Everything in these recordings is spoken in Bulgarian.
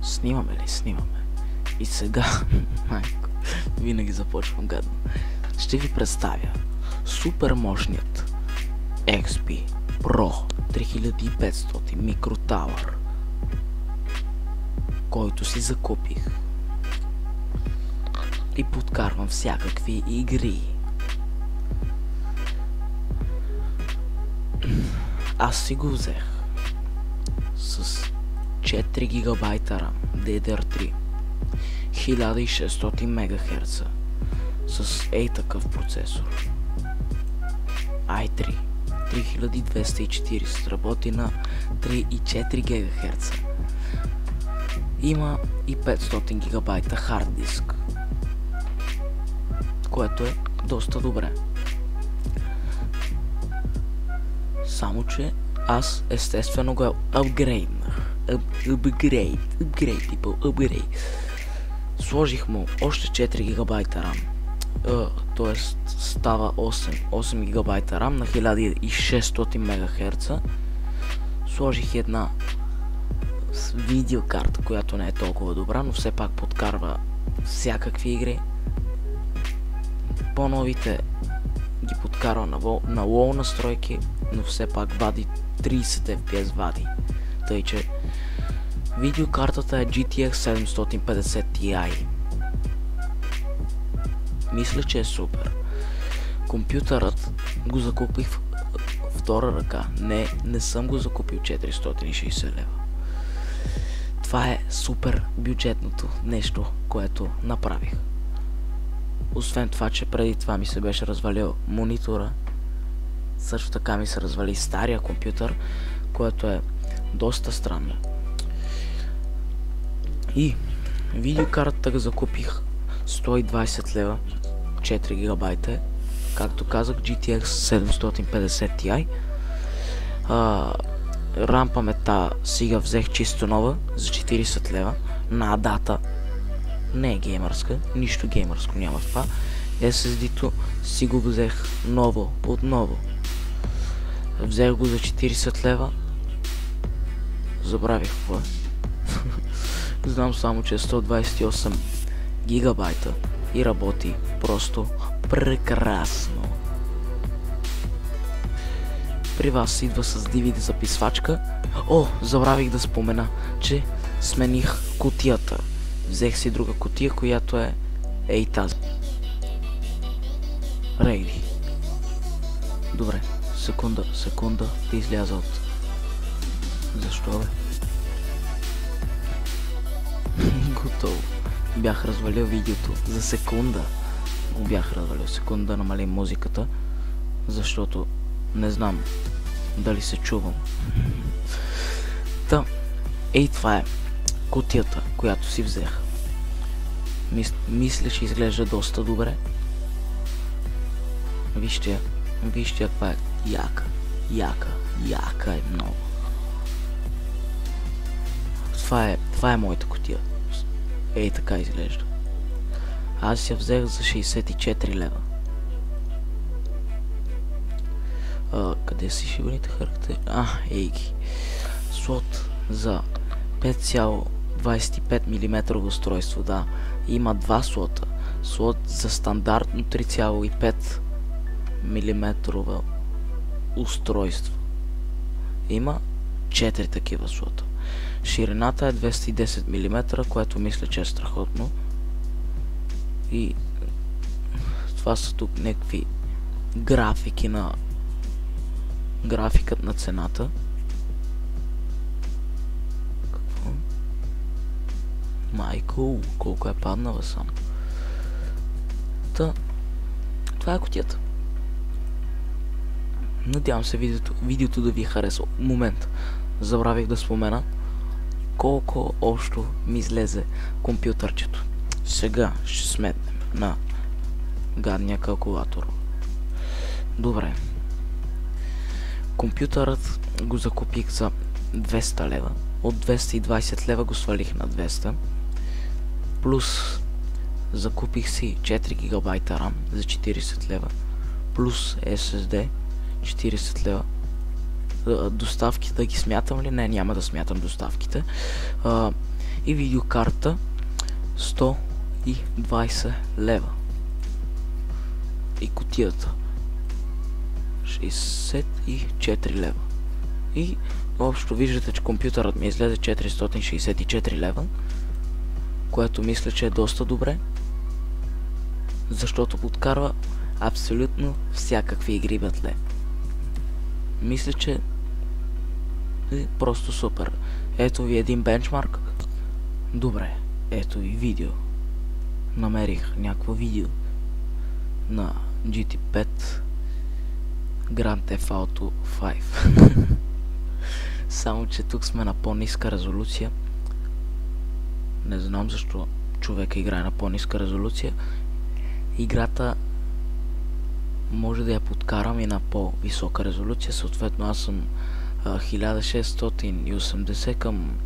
Снимаме ли? Снимаме. И сега, майко, винаги започвам гадно. Ще ви представя супер мощният XP Pro 3500 Micro Tower, който си закупих и подкарвам всякакви игри. Аз си го взех с 4 ГБ RAM DDR3 1600 МГц с такъв процесор i3 3240, работи на 3,4 ГГц. Има и 500 ГБ хард диск, което е доста добре. Само че аз естествено го апгрейднах. Upgrade. Сложих му още 4 ГБ RAM. Т.е. става 8 ГБ RAM на 1600 МГц. Сложих една видеокарта, която не е толкова добра, но все пак подкарва всякакви игри. По-новите ги подкарва на лоу настройки, но все пак вади 30 FPS вади. Тъй че видеокартата е GTX 750 Ti. Мисля, че е супер. Компютърът го закупих втора ръка. Не съм го закупил 460 лева. Това е супер бюджетното нещо, което направих. Освен това, че преди това ми се беше развалил монитора, също така ми се развали стария компютър, което е доста странно. И видеокартата го закупих 120 лева, 4 ГБ, както казах, GTX 750 Ti. RAM паметта си я взех чисто нова за 40 лева на дата. Не е геймърска, нищо геймърско няма в това. SSD-то си го взех ново, отново. Взех го за 40 лева. Забравих какво е. Знам само, че е 128 гигабайта и работи просто прекрасно. При вас идва с DVD записвачка. Забравих да спомена, че смених кутията. Взех си друга кутия, която е тази. Рейди. Добре, секунда да изляза от... Защо бе? Готово. Бях развалил видеото за секунда. Го бях развалил секунда, намалим музиката, защото не знам дали се чувам. Това е кутията, която си взех. Мисля, че изглежда доста добре. Вижте каква е яка е много. Това е моята кутия. Така изглежда. Аз я взех за 64 лева. Къде си шибаните характери? Слот за 5,25 мм устройство, да. Има два слота. Слот за стандартно 3,5 мм устройство. Има 4 такива слота. Ширината е 210 мм, което мисля, че е страхотно. И това са тук някакви графики на графикът на цената. Какво? Майко, колко е паднала само. Това е кутията. Надявам се видеото да ви е харесало. Момент. Забравих да спомена колко общо ми излезе компютърчето. Сега ще сметнем на гадния калкулатор. Добре. Компютърът го закупих за 200 лева. От 220 лева го свалих на 200. Плюс закупих си 4 ГБ RAM за 40 лева. Плюс SSD 40 лева. Доставките да ги смятам ли? Не, няма да смятам доставките. и видеокарта 120 лева. И кутията 64 лева. И общо виждате, че компютърът ми излезе 464 лева, което мисля, че е доста добре, защото подкарва абсолютно всякакви игри, бетле. Мисля, че е просто супер. Ето ви един бенчмарк. Добре, ето ви видео. Намерих някакво видео на GT5 Grand Theft Auto 5. Само че тук сме на по-ниска резолюция. Не знам защо човека играе на по-ниска резолюция. Играта може да я подкарам и на по-висока резолюция. Съответно аз съм 1680 към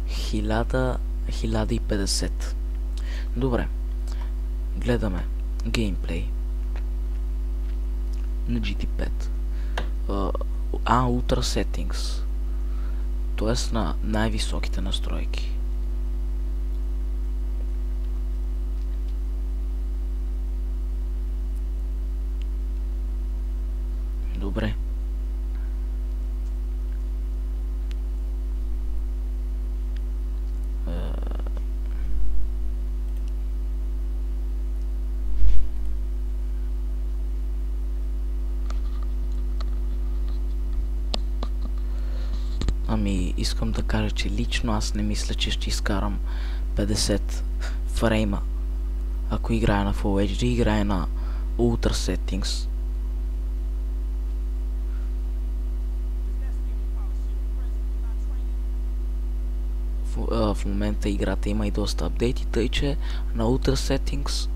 1050. Добре. Гледаме геймплей на GT5. Ultra Settings. Т.е. на най-високите настройки. Добре. Ами, искам да кажа, че лично аз не мисля, че ще изкарам 50 фрейма. Ако играя на Full HD, играя на Ultra Settings. В момента играта има и доста апдейти, тъй че на Ultra Settings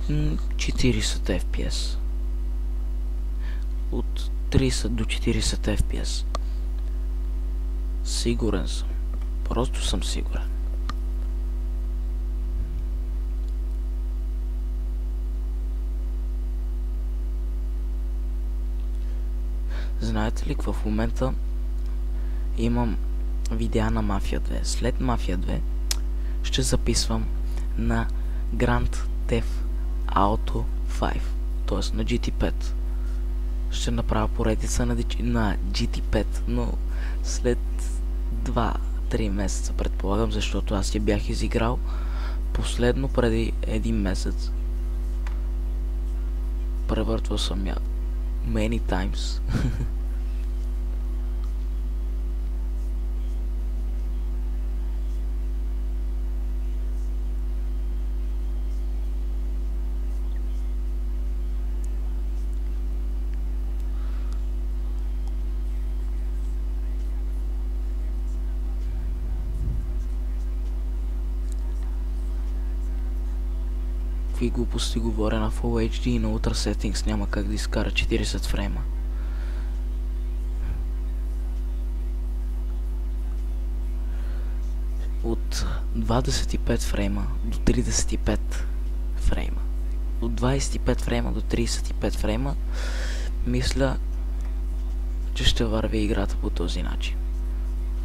40 FPS. От 30 до 40 FPS. Сигурен съм. Просто съм сигурен. Знаете ли, в момента имам видеа на Mafia 2. След Mafia 2 ще записвам на Grand Theft Auto 5. Т.е. на GT5. Ще направя поредица на GT5, но след 2-3 месеца, предполагам, защото аз я бях изиграл последно преди 1 месец. Превъртвал съм я many times. Какви глупости говоря, на Full HD и на Ultra Settings няма как да изкара 40 фрейма. От 25 фрейма до 35 фрейма. От 25 фрейма до 35 фрейма мисля, че ще върви играта по този начин.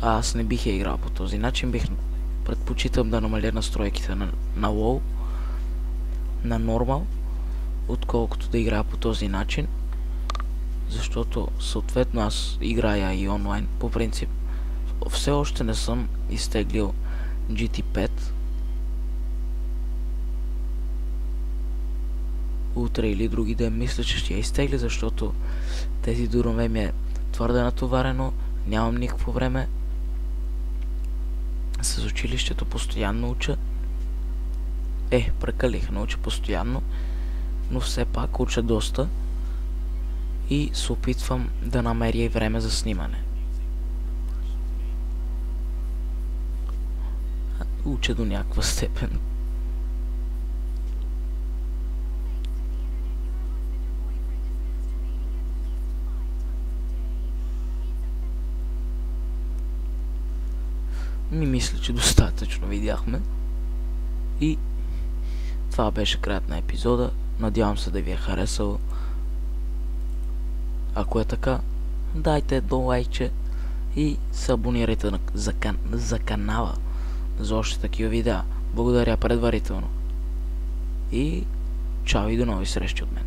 Аз не бих я играл по този начин, предпочитам да намаля настройките на WoW, на нормал, отколкото да играя по този начин, защото съответно аз играя и онлайн. По принцип все още не съм изтеглил GT5. Утре или други ден мисля, че ще я изтегля, защото тези дурове ми е твърде натоварено, нямам никакво време. С училището постоянно уча. Прекалих, науча постоянно, но все пак уча доста и се опитвам да намеря и време за снимане. Уча до някаква степен. Мисля, че достатъчно видяхме. И това беше краят на епизода. Надявам се да ви е харесало. Ако е така, дайте едно лайче и се абонирайте за канала. за още такива видеа. Благодаря предварително. И чао и до нови срещи от мен.